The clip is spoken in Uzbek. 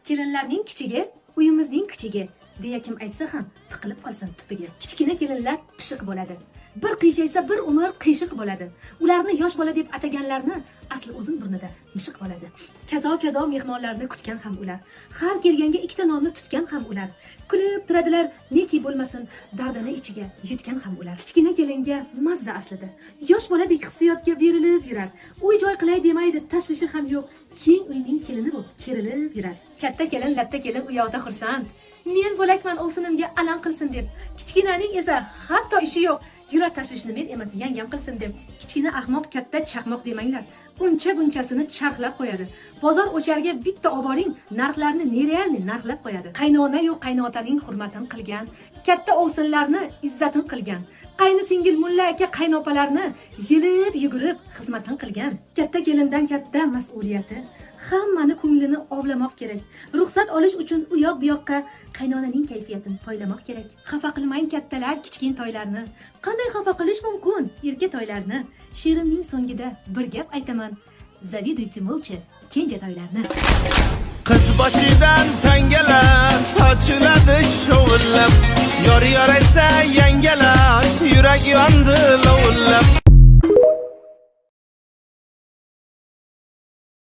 Kelinlarning kichigi, uyimizning kichigi deya kim aytsa ham tiqilib qolsin tupiga. Kichkina kelinlar pishiq bo'ladi. Bir qiyshaysa bir umr qiyshiq bo'ladi. Ularni yosh bola deb ataganlarni asli o'zim burnida mishiq bo'ladi. Kazo mehmonlarni kutgan ham ular. Har kelganga ikkita nonni tutgan ham ular. Kulib turadilar, neki bo'lmasin, dardini ichiga yutgan ham ular. Kichkina kelinga mazza aslida. Yosh boladek hissiyotga berilib yurar. Uy joy qilay demaydi, tashvishi ham yo'q. Keng uyning kelini bo'lib kerilib yurar. Katta kelin, latta kelin u yoqda xursand. Men bo'lakman ovsinimga alam qilsin deb. Kichkinaning esa hatto ishi yo'q. Yurar tashvishni men emas, yangam qilsin deb. Kichkina ahmoq, katta chaqmoq demanglar. Bunchasini charxlab qo'yadi. Bozor o'charga bitta oboring, narxlarni nerealni narxlab qo'yadi. Qaynona yo'q qaynotaning hurmatini qilgan, katta ovsinlarni izzatin qilgan. Qayni singil mulla aka qaynopalarni yelib yugurib xizmatin qilgan. Katta kelindan katta mas'uliyati. Hammani ko'nglini ovlamoq kerak. Ruxsat olish uchun u yoq bu yoqqa qaynonaning kayfiyatini poylamoq kerak. Xafa qilmang kattalar kichkin toylarni. Qanday xafa qilish mumkin erka toylarni? She'rimning so'ngida bir gap aytaman. Zaviduyte молча kenja toylarni. Qiz boshidan tangalar sochiladi shovullab. Yor aytsa yangalar, yurak yondi